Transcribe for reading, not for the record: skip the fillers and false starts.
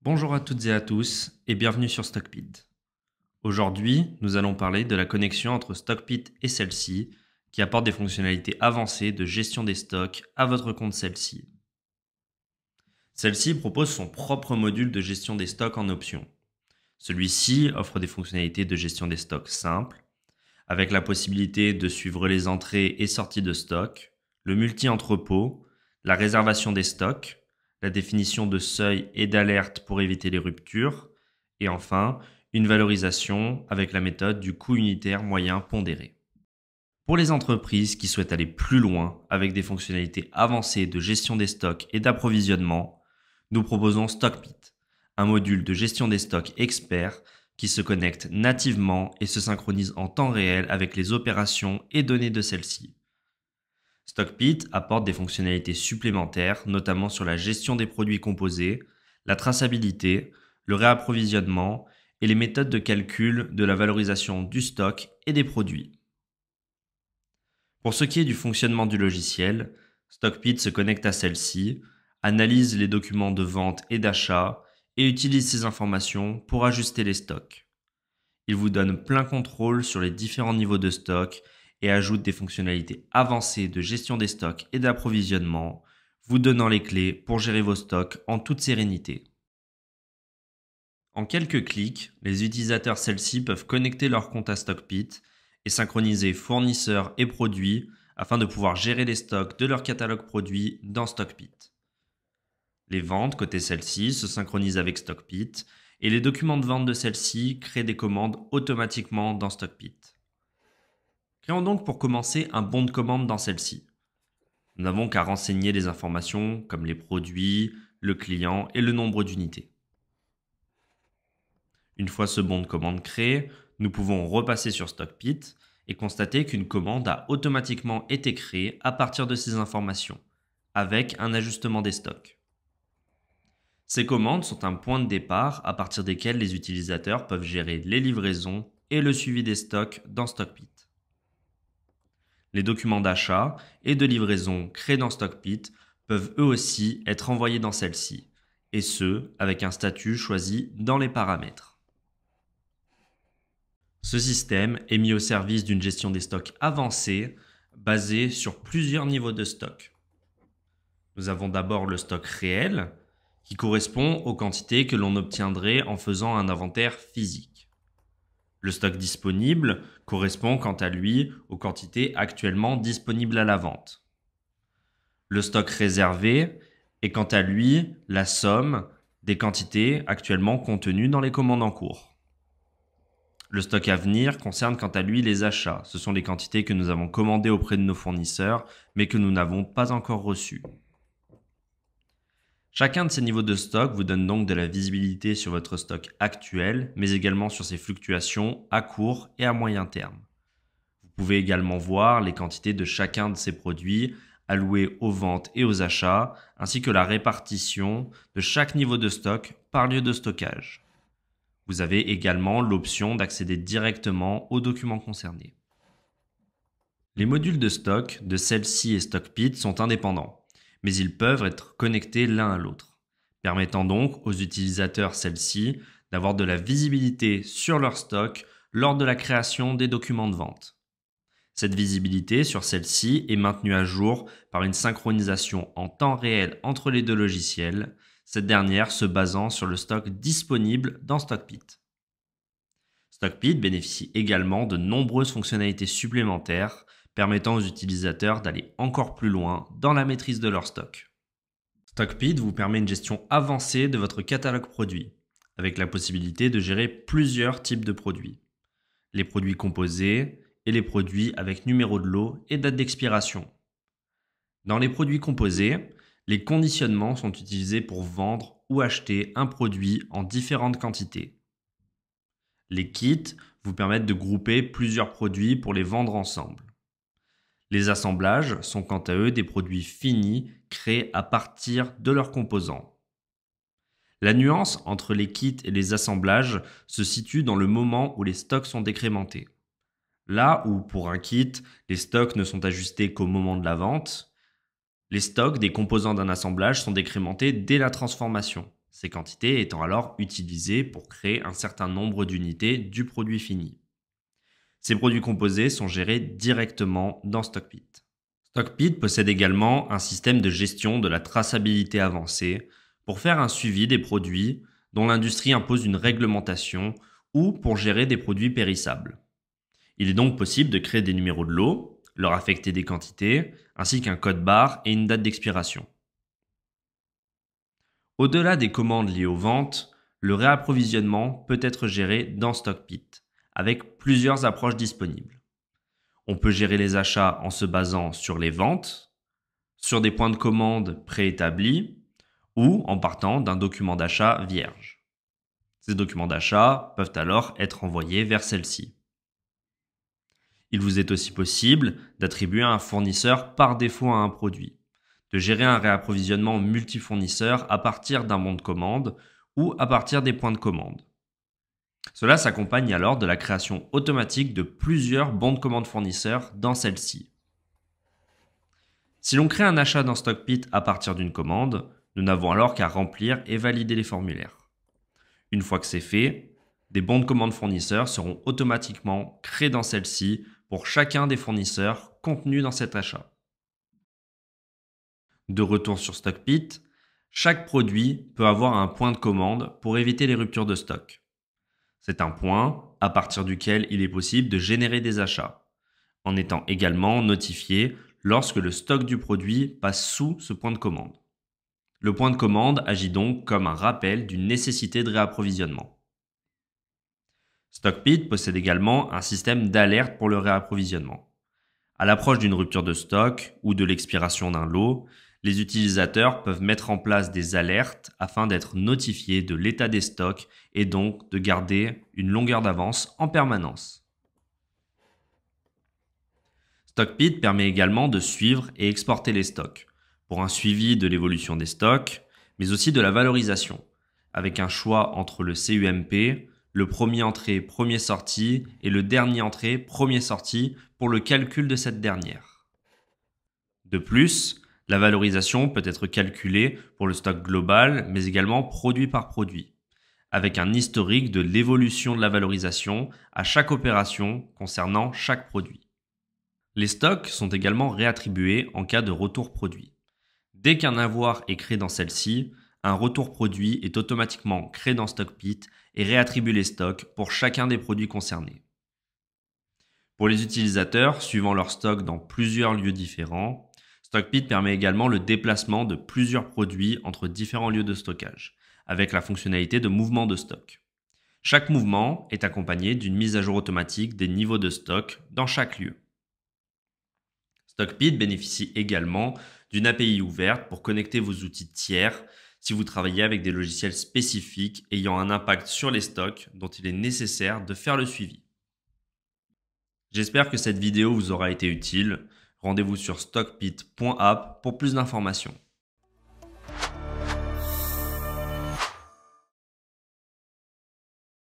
Bonjour à toutes et à tous et bienvenue sur Stockpit. Aujourd'hui, nous allons parler de la connexion entre Stockpit et celle-ci qui apporte des fonctionnalités avancées de gestion des stocks à votre compte celle-ci. Celle-ci propose son propre module de gestion des stocks en option. Celui-ci offre des fonctionnalités de gestion des stocks simples, avec la possibilité de suivre les entrées et sorties de stock, le multi-entrepôt, la réservation des stocks, la définition de seuils et d'alertes pour éviter les ruptures, et enfin, une valorisation avec la méthode du coût unitaire moyen pondéré. Pour les entreprises qui souhaitent aller plus loin avec des fonctionnalités avancées de gestion des stocks et d'approvisionnement, nous proposons Stockpit, un module de gestion des stocks expert qui se connecte nativement et se synchronise en temps réel avec les opérations et données de celles-ci. Stockpit apporte des fonctionnalités supplémentaires, notamment sur la gestion des produits composés, la traçabilité, le réapprovisionnement et les méthodes de calcul de la valorisation du stock et des produits. Pour ce qui est du fonctionnement du logiciel, Stockpit se connecte à celle-ci, analyse les documents de vente et d'achat et utilise ces informations pour ajuster les stocks. Il vous donne plein contrôle sur les différents niveaux de stock et ajoute des fonctionnalités avancées de gestion des stocks et d'approvisionnement, vous donnant les clés pour gérer vos stocks en toute sérénité. En quelques clics, les utilisateurs celle-ci peuvent connecter leur compte à Stockpit et synchroniser fournisseurs et produits afin de pouvoir gérer les stocks de leur catalogue produits dans Stockpit. Les ventes côté celle-ci se synchronisent avec Stockpit et les documents de vente de celle-ci créent des commandes automatiquement dans Stockpit. Créons donc pour commencer un bon de commande dans celle-ci. Nous n'avons qu'à renseigner les informations comme les produits, le client et le nombre d'unités. Une fois ce bon de commande créé, nous pouvons repasser sur Stockpit et constater qu'une commande a automatiquement été créée à partir de ces informations, avec un ajustement des stocks. Ces commandes sont un point de départ à partir desquels les utilisateurs peuvent gérer les livraisons et le suivi des stocks dans Stockpit. Les documents d'achat et de livraison créés dans Stockpit peuvent eux aussi être envoyés dans celle-ci, et ce, avec un statut choisi dans les paramètres. Ce système est mis au service d'une gestion des stocks avancée, basée sur plusieurs niveaux de stock. Nous avons d'abord le stock réel, qui correspond aux quantités que l'on obtiendrait en faisant un inventaire physique. Le stock disponible correspond quant à lui aux quantités actuellement disponibles à la vente. Le stock réservé est quant à lui la somme des quantités actuellement contenues dans les commandes en cours. Le stock à venir concerne quant à lui les achats. Ce sont les quantités que nous avons commandées auprès de nos fournisseurs, mais que nous n'avons pas encore reçues. Chacun de ces niveaux de stock vous donne donc de la visibilité sur votre stock actuel, mais également sur ses fluctuations à court et à moyen terme. Vous pouvez également voir les quantités de chacun de ces produits alloués aux ventes et aux achats, ainsi que la répartition de chaque niveau de stock par lieu de stockage. Vous avez également l'option d'accéder directement aux documents concernés. Les modules de stock de celle-ci et Stockpit sont indépendants, mais ils peuvent être connectés l'un à l'autre, permettant donc aux utilisateurs celle-ci d'avoir de la visibilité sur leur stock lors de la création des documents de vente. Cette visibilité sur celle-ci est maintenue à jour par une synchronisation en temps réel entre les deux logiciels, cette dernière se basant sur le stock disponible dans Stockpit. Stockpit bénéficie également de nombreuses fonctionnalités supplémentaires permettant aux utilisateurs d'aller encore plus loin dans la maîtrise de leur stock. Stockpit vous permet une gestion avancée de votre catalogue produit, avec la possibilité de gérer plusieurs types de produits. Les produits composés et les produits avec numéro de lot et date d'expiration. Dans les produits composés, les conditionnements sont utilisés pour vendre ou acheter un produit en différentes quantités. Les kits vous permettent de grouper plusieurs produits pour les vendre ensemble. Les assemblages sont quant à eux des produits finis créés à partir de leurs composants. La nuance entre les kits et les assemblages se situe dans le moment où les stocks sont décrémentés. Là où pour un kit, les stocks ne sont ajustés qu'au moment de la vente, les stocks des composants d'un assemblage sont décrémentés dès la transformation. ces quantités étant alors utilisées pour créer un certain nombre d'unités du produit fini. Ces produits composés sont gérés directement dans Stockpit. Stockpit possède également un système de gestion de la traçabilité avancée pour faire un suivi des produits dont l'industrie impose une réglementation ou pour gérer des produits périssables. Il est donc possible de créer des numéros de lot, leur affecter des quantités, ainsi qu'un code barre et une date d'expiration. Au-delà des commandes liées aux ventes, le réapprovisionnement peut être géré dans Stockpit, avec plusieurs approches disponibles. On peut gérer les achats en se basant sur les ventes, sur des points de commande préétablis ou en partant d'un document d'achat vierge. Ces documents d'achat peuvent alors être envoyés vers celle-ci. Il vous est aussi possible d'attribuer un fournisseur par défaut à un produit, de gérer un réapprovisionnement multifournisseur à partir d'un bon de commande ou à partir des points de commande. Cela s'accompagne alors de la création automatique de plusieurs bons de commande fournisseurs dans celle-ci. Si l'on crée un achat dans Stockpit à partir d'une commande, nous n'avons alors qu'à remplir et valider les formulaires. Une fois que c'est fait, des bons de commande fournisseurs seront automatiquement créés dans celle-ci pour chacun des fournisseurs contenus dans cet achat. De retour sur Stockpit, chaque produit peut avoir un point de commande pour éviter les ruptures de stock. C'est un point à partir duquel il est possible de générer des achats, en étant également notifié lorsque le stock du produit passe sous ce point de commande. Le point de commande agit donc comme un rappel d'une nécessité de réapprovisionnement. Stockpit possède également un système d'alerte pour le réapprovisionnement. À l'approche d'une rupture de stock ou de l'expiration d'un lot, les utilisateurs peuvent mettre en place des alertes afin d'être notifiés de l'état des stocks et donc de garder une longueur d'avance en permanence. Stockpit permet également de suivre et exporter les stocks, pour un suivi de l'évolution des stocks, mais aussi de la valorisation, avec un choix entre le CUMP, le premier entrée, premier sorti et le dernier entrée, premier sorti pour le calcul de cette dernière. De plus, la valorisation peut être calculée pour le stock global, mais également produit par produit, avec un historique de l'évolution de la valorisation à chaque opération concernant chaque produit. Les stocks sont également réattribués en cas de retour produit. Dès qu'un avoir est créé dans celle-ci, un retour produit est automatiquement créé dans Stockpit et réattribue les stocks pour chacun des produits concernés. Pour les utilisateurs suivant leur stock dans plusieurs lieux différents, Stockpit permet également le déplacement de plusieurs produits entre différents lieux de stockage, avec la fonctionnalité de mouvement de stock. Chaque mouvement est accompagné d'une mise à jour automatique des niveaux de stock dans chaque lieu. Stockpit bénéficie également d'une API ouverte pour connecter vos outils tiers si vous travaillez avec des logiciels spécifiques ayant un impact sur les stocks dont il est nécessaire de faire le suivi. J'espère que cette vidéo vous aura été utile. Rendez-vous sur stockpit.app pour plus d'informations.